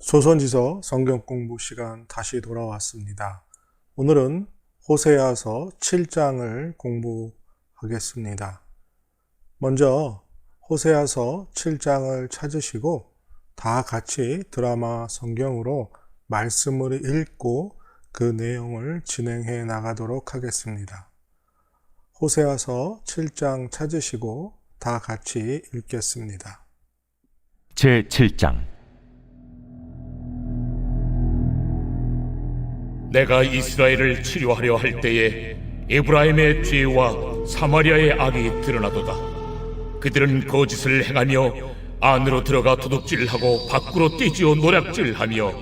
조선지서 성경 공부 시간 다시 돌아왔습니다. 오늘은 호세아서 7장을 공부하겠습니다. 먼저 호세아서 7장을 찾으시고 다 같이 드라마 성경으로 말씀을 읽고 그 내용을 진행해 나가도록 하겠습니다. 호세아서 7장 찾으시고 다 같이 읽겠습니다. 제 7장. 내가 이스라엘을 치료하려 할 때에 에브라임의 죄와 사마리아의 악이 드러나도다. 그들은 거짓을 행하며 안으로 들어가 도둑질하고 밖으로 떼지어 노략질하며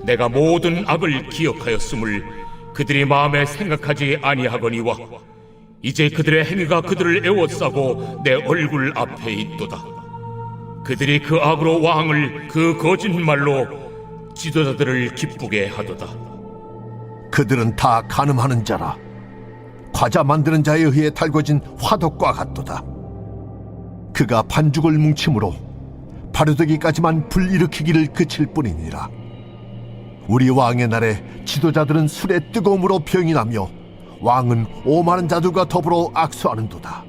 내가 모든 악을 기억하였음을 그들이 마음에 생각하지 아니하거니와 이제 그들의 행위가 그들을 애워싸고 내 얼굴 앞에 있도다. 그들이 그 악으로 왕을 그 거짓말로 지도자들을 기쁘게 하도다. 그들은 다 간음하는 자라 과자 만드는 자에 의해 달궈진 화덕과 같도다. 그가 반죽을 뭉침으로 바르되기까지만 불일으키기를 그칠 뿐이니라. 우리 왕의 날에 지도자들은 술의 뜨거움으로 병이 나며 왕은 오만한 자들과 더불어 악수하는도다.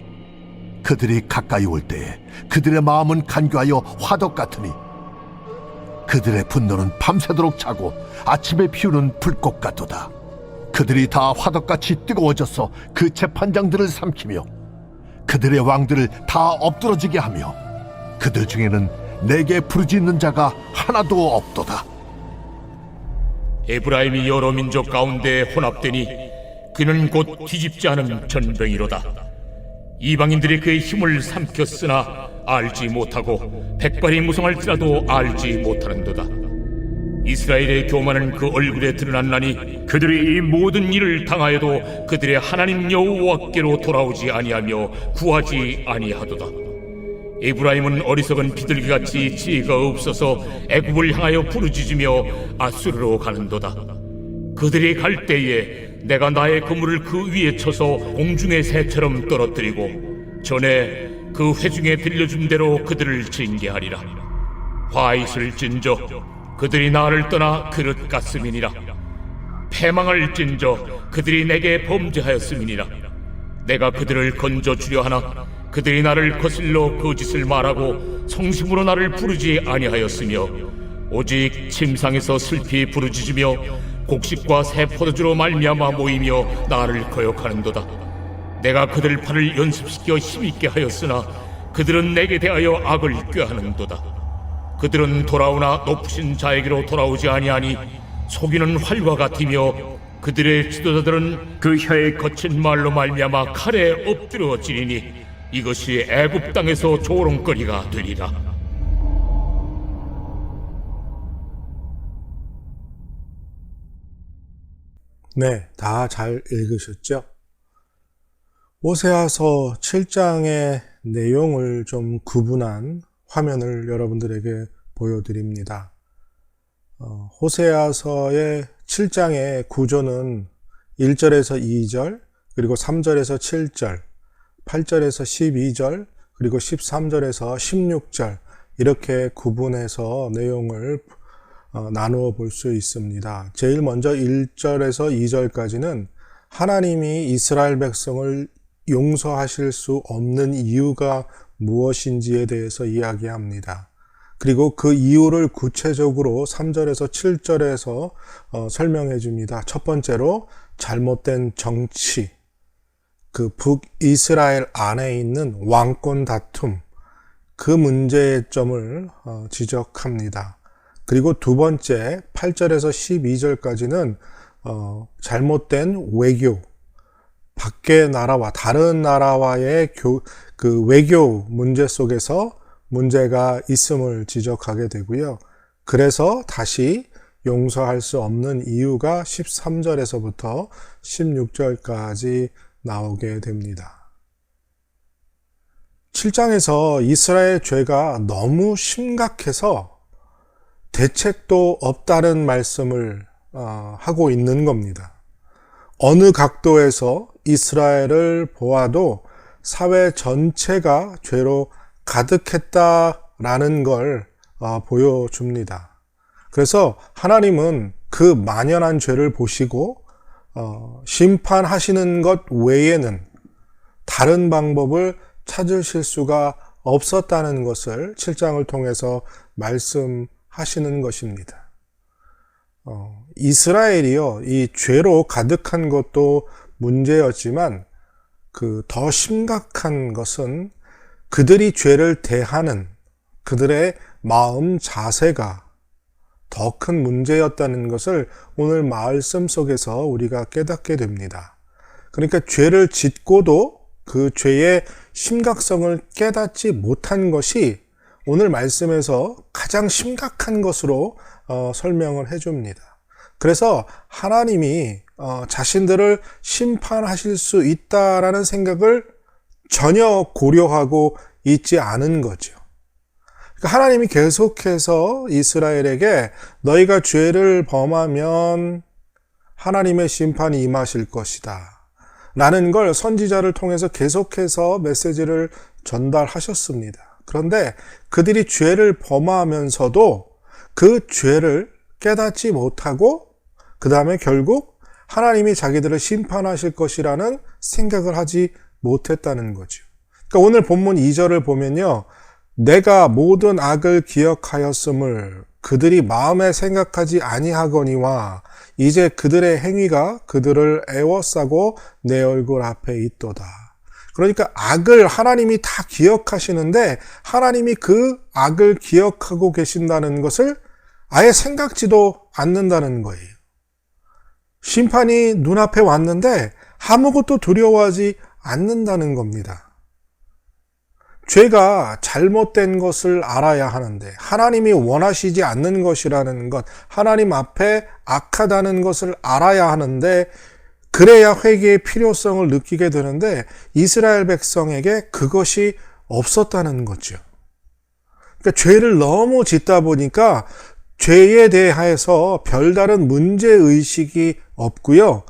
그들이 가까이 올 때에 그들의 마음은 간교하여 화덕 같으니 그들의 분노는 밤새도록 차고 아침에 피우는 불꽃 같도다. 그들이 다 화덕같이 뜨거워져서 그 재판장들을 삼키며 그들의 왕들을 다 엎드러지게 하며 그들 중에는 내게 부르짖는 자가 하나도 없도다. 에브라임이 여러 민족 가운데 혼합되니 그는 곧 뒤집지 않은 전병이로다. 이방인들이 그의 힘을 삼켰으나 알지 못하고 백발이 무성할지라도 알지 못하는도다. 이스라엘의 교만은 그 얼굴에 드러났나니 그들이 이 모든 일을 당하여도 그들의 하나님 여호와께로 돌아오지 아니하며 구하지 아니하도다. 에브라임은 어리석은 비둘기같이 지혜가 없어서 애굽을 향하여 부르짖으며 아수르로 가는도다. 그들이 갈 때에 내가 나의 그물을 그 위에 쳐서 공중의 새처럼 떨어뜨리고 전에 그 회중에 들려준 대로 그들을 징계하리라. 화잇을 진저 그들이 나를 떠나 그릇 같음이니라. 패망을 진저 그들이 내게 범죄하였음이니라. 내가 그들을 건져 주려 하나 그들이 나를 거슬러 거짓을 말하고 성심으로 나를 부르지 아니하였으며 오직 침상에서 슬피 부르짖으며 곡식과 새 포도주로 말미암아 모이며 나를 거역하는도다. 내가 그들 팔을 연습시켜 힘있게 하였으나 그들은 내게 대하여 악을 꾀하는도다. 그들은 돌아오나 높으신 자에게로 돌아오지 아니하니 속이는 활과 같으며 그들의 지도자들은 그 혀의 거친 말로 말미암아 칼에 엎드러지리니 이것이 애굽 땅에서 조롱거리가 되리라. 네, 다 잘 읽으셨죠? 호세아서 7장의 내용을 좀 구분한 화면을 여러분들에게 보여드립니다. 호세아서의 7장의 구조는 1절에서 2절, 그리고 3절에서 7절, 8절에서 12절, 그리고 13절에서 16절 이렇게 구분해서 내용을 나누어 볼 수 있습니다. 제일 먼저 1절에서 2절까지는 하나님이 이스라엘 백성을 용서하실 수 없는 이유가 무엇인지에 대해서 이야기합니다. 그리고 그 이유를 구체적으로 3절에서 7절에서 설명해 줍니다. 첫 번째로 잘못된 정치, 그 북이스라엘 안에 있는 왕권 다툼, 그 문제점을 지적합니다. 그리고 두 번째 8절에서 12절까지는 잘못된 외교, 밖의 나라와 다른 나라와의 그 외교 문제 속에서 문제가 있음을 지적하게 되고요. 그래서 다시 용서할 수 없는 이유가 13절에서부터 16절까지 나오게 됩니다. 7장에서 이스라엘 죄가 너무 심각해서 대책도 없다는 말씀을 하고 있는 겁니다. 어느 각도에서 이스라엘을 보아도 사회 전체가 죄로 가득했다라는 걸 보여줍니다. 그래서 하나님은 그 만연한 죄를 보시고 심판하시는 것 외에는 다른 방법을 찾으실 수가 없었다는 것을 7장을 통해서 말씀하시는 것입니다. 이스라엘이요, 이 죄로 가득한 것도 문제였지만 그 더 심각한 것은 그들이 죄를 대하는 그들의 마음 자세가 더 큰 문제였다는 것을 오늘 말씀 속에서 우리가 깨닫게 됩니다. 그러니까 죄를 짓고도 그 죄의 심각성을 깨닫지 못한 것이 오늘 말씀에서 가장 심각한 것으로 설명을 해줍니다. 그래서 하나님이 자신들을 심판하실 수 있다라는 생각을 전혀 고려하고 있지 않은 거죠. 그러니까 하나님이 계속해서 이스라엘에게 너희가 죄를 범하면 하나님의 심판이 임하실 것이다 라는 걸 선지자를 통해서 계속해서 메시지를 전달하셨습니다. 그런데 그들이 죄를 범하면서도 그 죄를 깨닫지 못하고 그 다음에 결국 하나님이 자기들을 심판하실 것이라는 생각을 하지 못했다는 거죠. 그러니까 오늘 본문 2절을 보면요, 내가 모든 악을 기억하였음을 그들이 마음에 생각하지 아니하거니와 이제 그들의 행위가 그들을 애워싸고 내 얼굴 앞에 있도다. 그러니까 악을 하나님이 다 기억하시는데 하나님이 그 악을 기억하고 계신다는 것을 아예 생각지도 않는다는 거예요. 심판이 눈앞에 왔는데 아무것도 두려워하지 않는다는 겁니다. 죄가 잘못된 것을 알아야 하는데 하나님이 원하시지 않는 것이라는 것, 하나님 앞에 악하다는 것을 알아야 하는데 그래야 회개의 필요성을 느끼게 되는데 이스라엘 백성에게 그것이 없었다는 거죠. 그러니까 죄를 너무 짓다 보니까 죄에 대해서 별다른 문제의식이 없고요.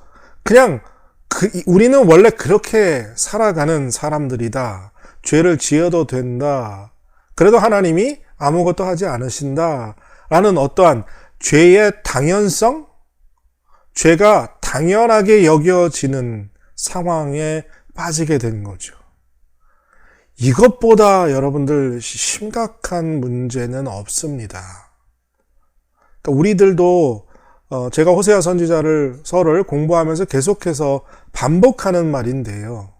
그냥 우리는 원래 그렇게 살아가는 사람들이다. 죄를 지어도 된다. 그래도 하나님이 아무것도 하지 않으신다. 라는 어떠한 죄의 당연성? 죄가 당연하게 여겨지는 상황에 빠지게 된 거죠. 이것보다 여러분들 심각한 문제는 없습니다. 그러니까 우리들도 제가 호세아 선지자를 공부하면서 계속해서 반복하는 말인데요.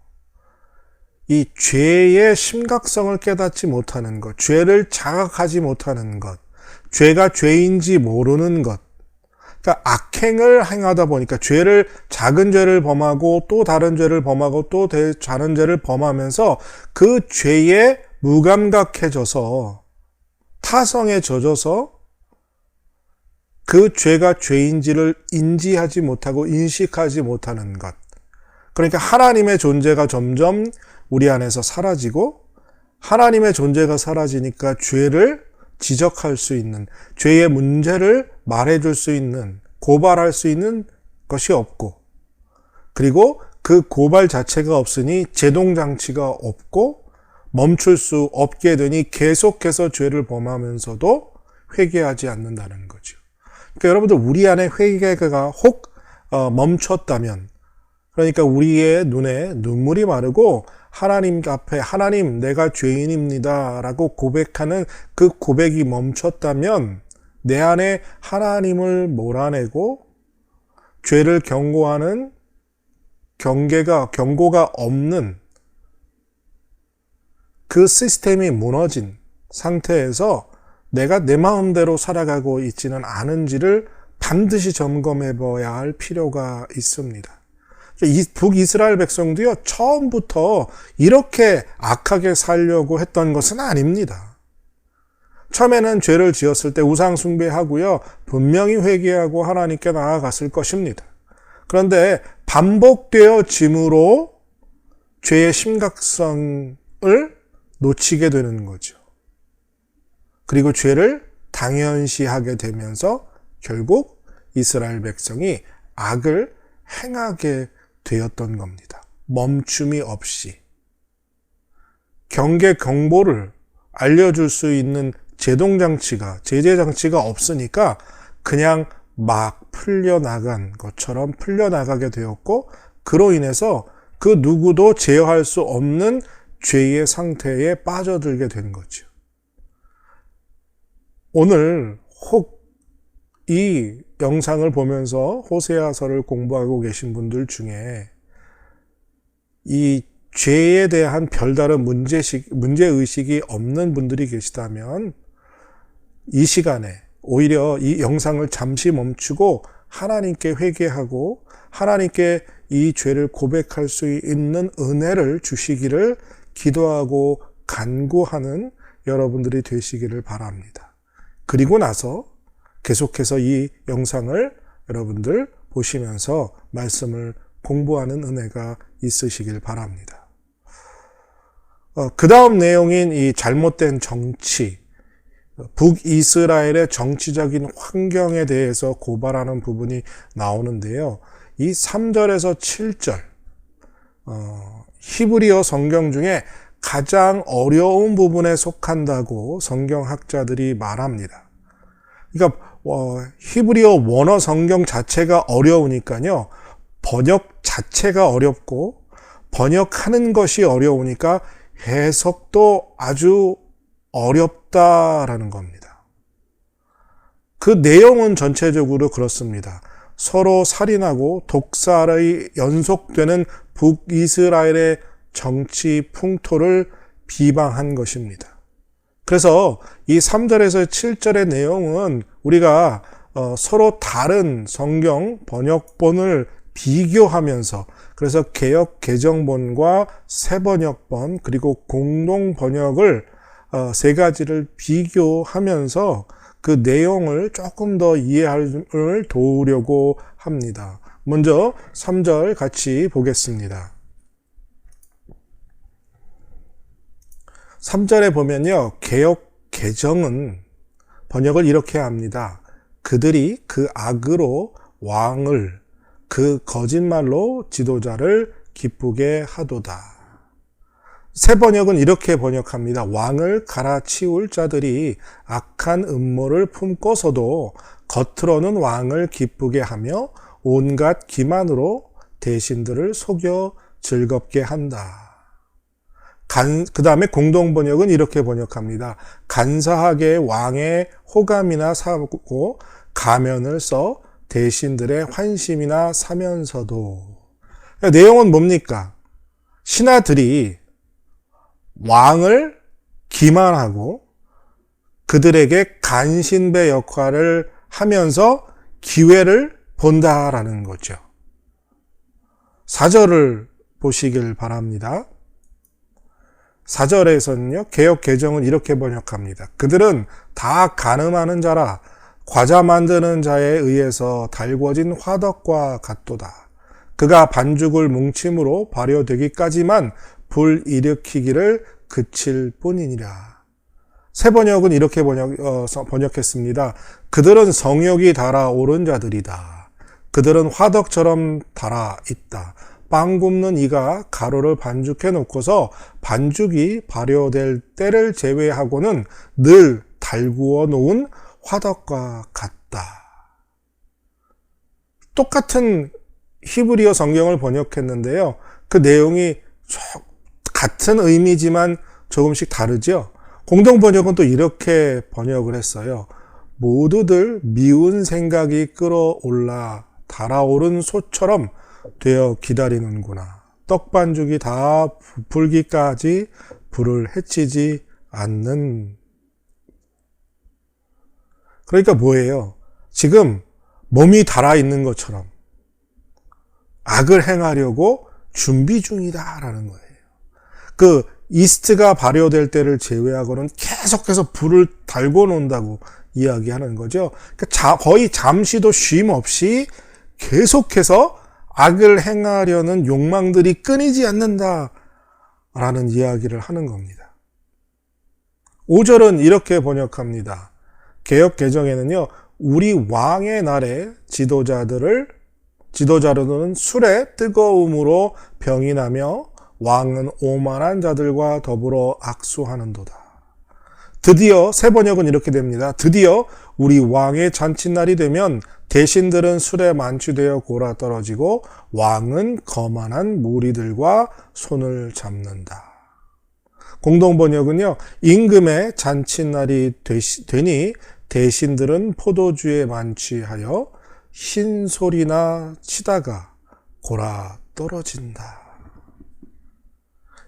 이 죄의 심각성을 깨닫지 못하는 것, 죄를 자각하지 못하는 것, 죄가 죄인지 모르는 것, 그러니까 악행을 행하다 보니까 작은 죄를 범하고 또 다른 죄를 범하고 또 다른 죄를 범하면서 그 죄에 무감각해져서 타성에 젖어서 그 죄가 죄인지를 인지하지 못하고 인식하지 못하는 것. 그러니까 하나님의 존재가 점점 우리 안에서 사라지고 하나님의 존재가 사라지니까 죄를 지적할 수 있는, 죄의 문제를 말해줄 수 있는, 고발할 수 있는 것이 없고, 그리고 그 고발 자체가 없으니 제동장치가 없고 멈출 수 없게 되니 계속해서 죄를 범하면서도 회개하지 않는다는 거죠. 그러니까 여러분들 우리 안에 회개가 혹 멈췄다면, 그러니까 우리의 눈에 눈물이 마르고 하나님 앞에 하나님 내가 죄인입니다 라고 고백하는 그 고백이 멈췄다면 내 안에 하나님을 몰아내고 죄를 경고하는 경고가 없는 그 시스템이 무너진 상태에서 내가 내 마음대로 살아가고 있지는 않은지를 반드시 점검해 봐야 할 필요가 있습니다. 북이스라엘 백성도요, 처음부터 이렇게 악하게 살려고 했던 것은 아닙니다. 처음에는 죄를 지었을 때 우상 숭배하고요, 분명히 회개하고 하나님께 나아갔을 것입니다. 그런데 반복되어짐으로 죄의 심각성을 놓치게 되는 거죠. 그리고 죄를 당연시하게 되면서 결국 이스라엘 백성이 악을 행하게 되었던 겁니다. 멈춤이 없이 경계경보를 알려줄 수 있는 제재 장치가 없으니까 그냥 막 풀려나간 것처럼 풀려나가게 되었고, 그로 인해서 그 누구도 제어할 수 없는 죄의 상태에 빠져들게 된 거죠. 오늘 혹 이 영상을 보면서 호세아서를 공부하고 계신 분들 중에 이 죄에 대한 별다른 문제의식이 없는 분들이 계시다면 이 시간에 오히려 이 영상을 잠시 멈추고 하나님께 회개하고 하나님께 이 죄를 고백할 수 있는 은혜를 주시기를 기도하고 간구하는 여러분들이 되시기를 바랍니다. 그리고 나서 계속해서 이 영상을 여러분들 보시면서 말씀을 공부하는 은혜가 있으시길 바랍니다. 그 다음 내용인 이 잘못된 정치, 북이스라엘의 정치적인 환경에 대해서 고발하는 부분이 나오는데요. 이 3절에서 7절, 히브리어 성경 중에 가장 어려운 부분에 속한다고 성경학자들이 말합니다. 그러니까 히브리어 원어 성경 자체가 어려우니까요. 번역 자체가 어렵고 번역하는 것이 어려우니까 해석도 아주 어렵다라는 겁니다. 그 내용은 전체적으로 그렇습니다. 서로 살인하고 독살의 연속되는 북이스라엘의 정치 풍토를 비방한 것입니다. 그래서 이 3절에서 7절의 내용은 우리가 서로 다른 성경 번역본을 비교하면서, 그래서 개역 개정본과 새번역본 그리고 공동 번역을 세 가지를 비교하면서 그 내용을 조금 더 이해를 도우려고 합니다. 먼저 3절 같이 보겠습니다. 3절에 보면요, 개역 개정은 번역을 이렇게 합니다. 그들이 그 악으로 왕을, 그 거짓말로 지도자를 기쁘게 하도다. 새 번역은 이렇게 번역합니다. 왕을 갈아치울 자들이 악한 음모를 품고서도 겉으로는 왕을 기쁘게 하며 온갖 기만으로 대신들을 속여 즐겁게 한다. 그 다음에 공동번역은 이렇게 번역합니다. 간사하게 왕의 호감이나 사고 가면을 써 대신들의 환심이나 사면서도. 내용은 뭡니까? 신하들이 왕을 기만하고 그들에게 간신배 역할을 하면서 기회를 본다라는 거죠. 4절을 보시길 바랍니다. 4절에서는요, 개역 개정은 이렇게 번역합니다. 그들은 다 간음하는 자라 과자 만드는 자에 의해서 달궈진 화덕과 같도다. 그가 반죽을 뭉침으로 발효되기까지만 불 일으키기를 그칠 뿐이니라. 새 번역은 이렇게 번역했습니다. 그들은 성욕이 달아오른 자들이다. 그들은 화덕처럼 달아있다. 빵 굽는 이가 가루를 반죽해 놓고서 반죽이 발효될 때를 제외하고는 늘 달구어 놓은 화덕과 같다. 똑같은 히브리어 성경을 번역했는데요. 그 내용이 같은 의미지만 조금씩 다르죠. 공동 번역은 또 이렇게 번역을 했어요. 모두들 미운 생각이 끌어올라 달아오른 소처럼 되어 기다리는구나. 떡반죽이 다 불기까지 불을 해치지 않는. 그러니까 뭐예요? 지금 몸이 달아있는 것처럼 악을 행하려고 준비 중이다라는 거예요. 그 이스트가 발효될 때를 제외하고는 계속해서 불을 달고 논다고 이야기하는 거죠. 그러니까 거의 잠시도 쉼 없이 계속해서 악을 행하려는 욕망들이 끊이지 않는다라는 이야기를 하는 겁니다. 5절은 이렇게 번역합니다. 개역 개정에는요, 우리 왕의 날에 지도자들은 술의 뜨거움으로 병이 나며 왕은 오만한 자들과 더불어 악수하는도다. 드디어 새 번역은 이렇게 됩니다. 드디어 우리 왕의 잔칫날이 되면 대신들은 술에 만취되어 골아 떨어지고 왕은 거만한 무리들과 손을 잡는다. 공동 번역은요, 임금의 잔칫날이 되니 대신들은 포도주에 만취하여 흰소리나 치다가 골아 떨어진다.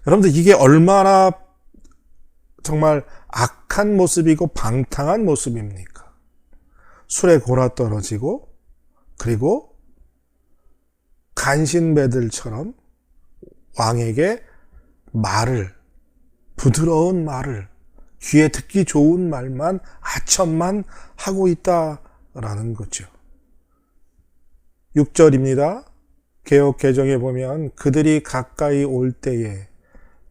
여러분들, 이게 얼마나 정말 악한 모습이고 방탕한 모습입니까? 술에 골아 떨어지고, 그리고 간신배들처럼 왕에게 부드러운 말을, 귀에 듣기 좋은 말만, 아첨만 하고 있다라는 거죠. 6절입니다. 개역 개정에 보면 그들이 가까이 올 때에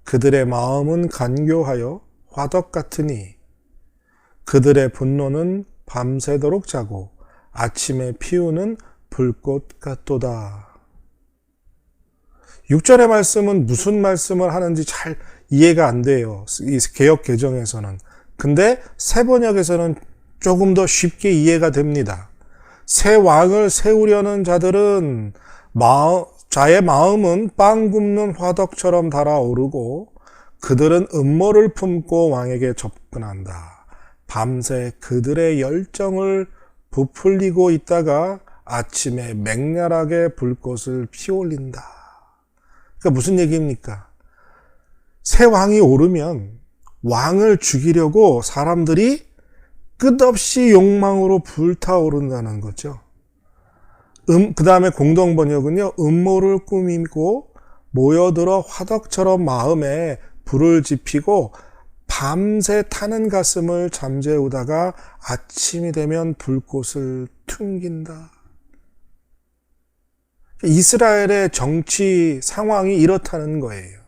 그들의 마음은 간교하여 화덕 같으니 그들의 분노는 밤새도록 자고 아침에 피우는 불꽃 같도다. 6절의 말씀은 무슨 말씀을 하는지 잘 이해가 안 돼요. 이 개역 개정에서는. 근데 새 번역에서는 조금 더 쉽게 이해가 됩니다. 새 왕을 세우려는 자들은 자의 마음은 빵 굽는 화덕처럼 달아오르고 그들은 음모를 품고 왕에게 접근한다. 밤새 그들의 열정을 부풀리고 있다가 아침에 맹렬하게 불꽃을 피워올린다. 그러니까 무슨 얘기입니까? 새 왕이 오르면 왕을 죽이려고 사람들이 끝없이 욕망으로 불타오른다는 거죠. 그 다음에 공동 번역은요, 음모를 꾸미고 모여들어 화덕처럼 마음에 불을 지피고 밤새 타는 가슴을 잠재우다가 아침이 되면 불꽃을 튕긴다. 이스라엘의 정치 상황이 이렇다는 거예요.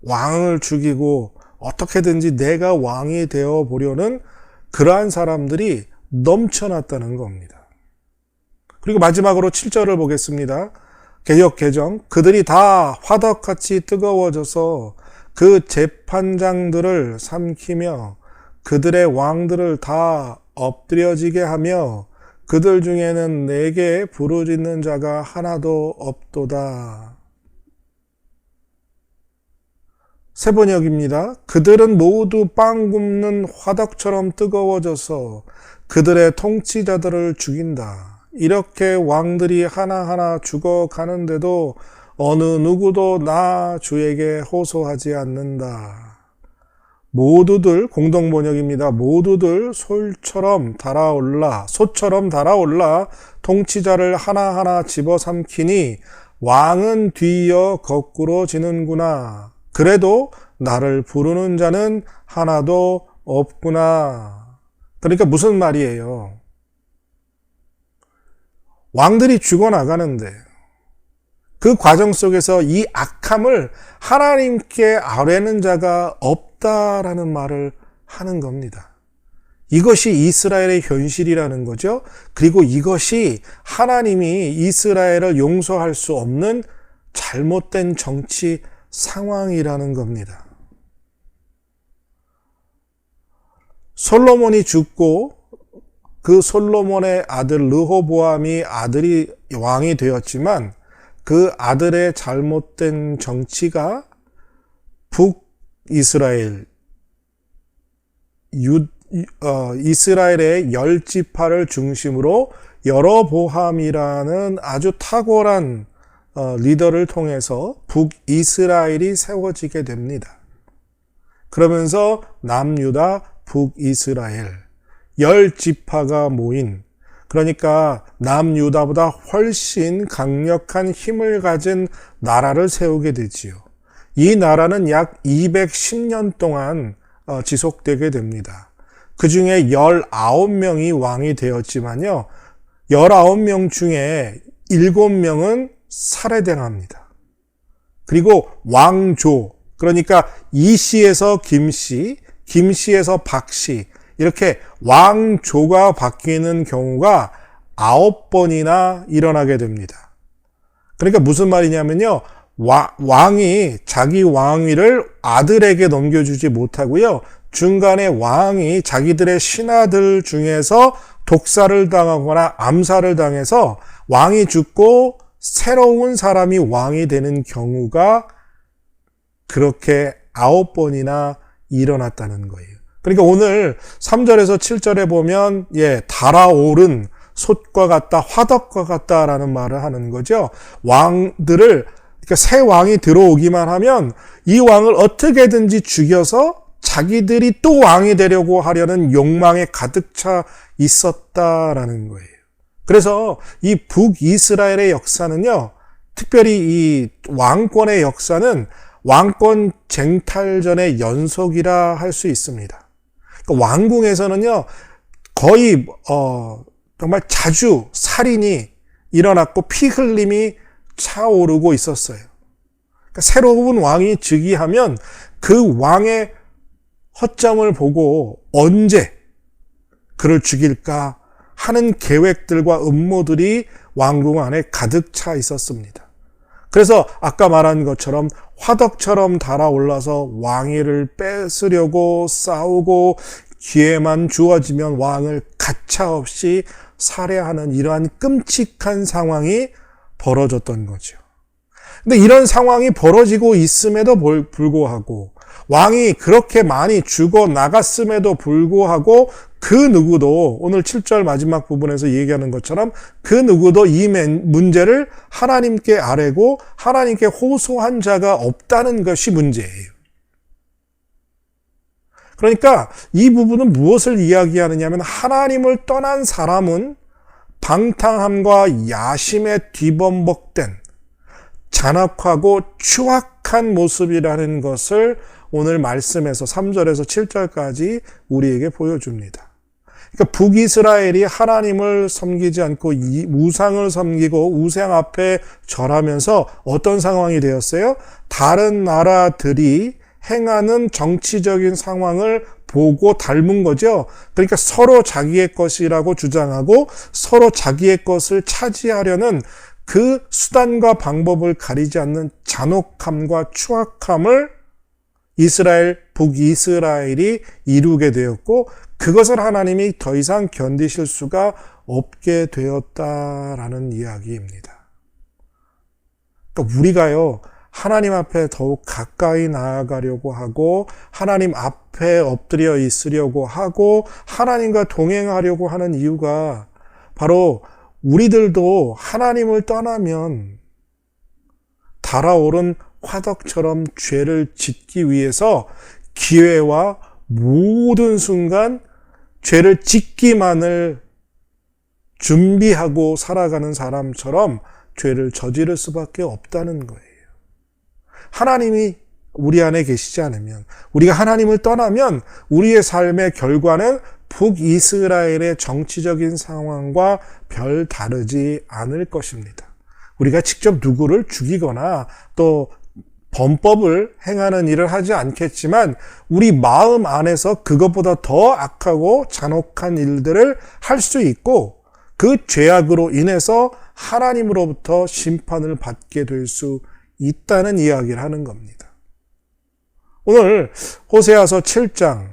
왕을 죽이고 어떻게든지 내가 왕이 되어 보려는 그러한 사람들이 넘쳐났다는 겁니다. 그리고 마지막으로 7절을 보겠습니다. 개역 개정. 그들이 다 화덕같이 뜨거워져서 그 재판장들을 삼키며 그들의 왕들을 다 엎드려지게 하며 그들 중에는 내게 부르짖는 자가 하나도 없도다. 새 번역입니다. 그들은 모두 빵 굽는 화덕처럼 뜨거워져서 그들의 통치자들을 죽인다. 이렇게 왕들이 하나하나 죽어가는데도 어느 누구도 나 주에게 호소하지 않는다. 모두들, 공동 번역입니다. 모두들 소처럼 달아올라 통치자를 하나하나 집어삼키니 왕은 뒤이어 거꾸로 지는구나. 그래도 나를 부르는 자는 하나도 없구나. 그러니까 무슨 말이에요? 왕들이 죽어나가는데 그 과정 속에서 이 악함을 하나님께 아뢰는 자가 없다라는 말을 하는 겁니다. 이것이 이스라엘의 현실이라는 거죠. 그리고 이것이 하나님이 이스라엘을 용서할 수 없는 잘못된 정치 상황이라는 겁니다. 솔로몬이 죽고 그 솔로몬의 아들 르호보암이 아들이 왕이 되었지만 그 아들의 잘못된 정치가 북이스라엘, 이스라엘의 10지파를 중심으로 여로보암이라는 아주 탁월한 리더를 통해서 북이스라엘이 세워지게 됩니다. 그러면서 남유다, 북이스라엘 10지파가 모인, 그러니까 남유다보다 훨씬 강력한 힘을 가진 나라를 세우게 되지요. 이 나라는 약 210년 동안 지속되게 됩니다. 그 중에 19명이 왕이 되었지만요, 19명 중에 7명은 살해당합니다. 그리고 왕조, 그러니까 이씨에서 김씨, 김씨에서 박씨, 이렇게 왕조가 바뀌는 경우가 9번이나 일어나게 됩니다. 그러니까 무슨 말이냐면요, 왕이 자기 왕위를 아들에게 넘겨주지 못하고요, 중간에 왕이 자기들의 신하들 중에서 독사를 당하거나 암살을 당해서 왕이 죽고 새로운 사람이 왕이 되는 경우가 그렇게 9번이나 일어났다는 거예요. 그러니까 오늘 3절에서 7절에 보면 달아오른 솥과 같다, 화덕과 같다라는 말을 하는 거죠. 왕들을, 그러니까 새 왕이 들어오기만 하면 이 왕을 어떻게든지 죽여서 자기들이 또 왕이 되려고 하려는 욕망에 가득 차 있었다라는 거예요. 그래서 이 북이스라엘의 역사는요, 특별히 이 왕권의 역사는 왕권 쟁탈전의 연속이라 할 수 있습니다. 그러니까 왕궁에서는요, 거의 정말 자주 살인이 일어났고 피 흘림이 차오르고 있었어요. 그러니까 새로운 왕이 즉위하면 그 왕의 허점을 보고 언제 그를 죽일까 하는 계획들과 음모들이 왕궁 안에 가득 차 있었습니다. 그래서 아까 말한 것처럼 화덕처럼 달아올라서 왕위를 뺏으려고 싸우고 기회만 주어지면 왕을 가차없이 살해하는 이러한 끔찍한 상황이 벌어졌던 거죠. 근데 이런 상황이 벌어지고 있음에도 불구하고 왕이 그렇게 많이 죽어 나갔음에도 불구하고 그 누구도 오늘 7절 마지막 부분에서 얘기하는 것처럼 그 누구도 이 문제를 하나님께 아뢰고 하나님께 호소한 자가 없다는 것이 문제예요. 그러니까 이 부분은 무엇을 이야기하느냐 하면 하나님을 떠난 사람은 방탕함과 야심에 뒤범벅된 잔악하고 추악한 모습이라는 것을 오늘 말씀에서 3절에서 7절까지 우리에게 보여줍니다. 그러니까 북이스라엘이 하나님을 섬기지 않고 우상을 섬기고 우상 앞에 절하면서 어떤 상황이 되었어요? 다른 나라들이 행하는 정치적인 상황을 보고 닮은 거죠. 그러니까 서로 자기의 것이라고 주장하고 서로 자기의 것을 차지하려는 그 수단과 방법을 가리지 않는 잔혹함과 추악함을 북이스라엘이 이루게 되었고 그것을 하나님이 더 이상 견디실 수가 없게 되었다라는 이야기입니다. 그러니까 우리가요, 하나님 앞에 더욱 가까이 나아가려고 하고 하나님 앞에 엎드려 있으려고 하고 하나님과 동행하려고 하는 이유가 바로 우리들도 하나님을 떠나면 달아오른 화덕처럼 죄를 짓기 위해서 기회와 모든 순간 죄를 짓기만을 준비하고 살아가는 사람처럼 죄를 저지를 수밖에 없다는 거예요. 하나님이 우리 안에 계시지 않으면, 우리가 하나님을 떠나면 우리의 삶의 결과는 북이스라엘의 정치적인 상황과 별 다르지 않을 것입니다. 우리가 직접 누구를 죽이거나 또 범법을 행하는 일을 하지 않겠지만 우리 마음 안에서 그것보다 더 악하고 잔혹한 일들을 할 수 있고 그 죄악으로 인해서 하나님으로부터 심판을 받게 될 수 있다는 이야기를 하는 겁니다. 오늘 호세아서 7장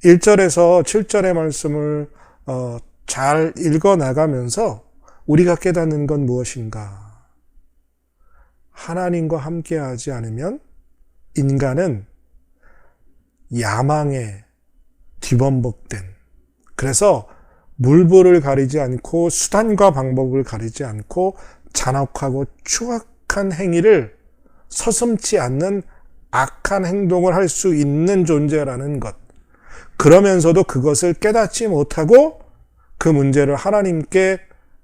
1절에서 7절의 말씀을 잘 읽어나가면서 우리가 깨닫는 건 무엇인가? 하나님과 함께하지 않으면 인간은 야망에 뒤범벅된, 그래서 물불을 가리지 않고 수단과 방법을 가리지 않고 잔혹하고 추악한 행위를 서슴지 않는 악한 행동을 할 수 있는 존재라는 것. 그러면서도 그것을 깨닫지 못하고 그 문제를 하나님께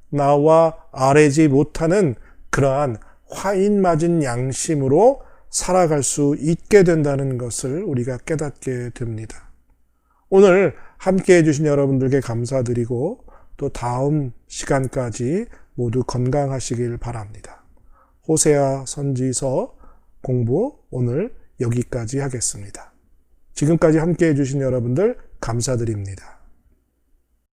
나와 아뢰지 못하는 그러한 화인 맞은 양심으로 살아갈 수 있게 된다는 것을 우리가 깨닫게 됩니다. 오늘 함께 해주신 여러분들께 감사드리고 또 다음 시간까지 모두 건강하시길 바랍니다. 호세아 선지서 공부 오늘 여기까지 하겠습니다. 지금까지 함께 해주신 여러분들 감사드립니다.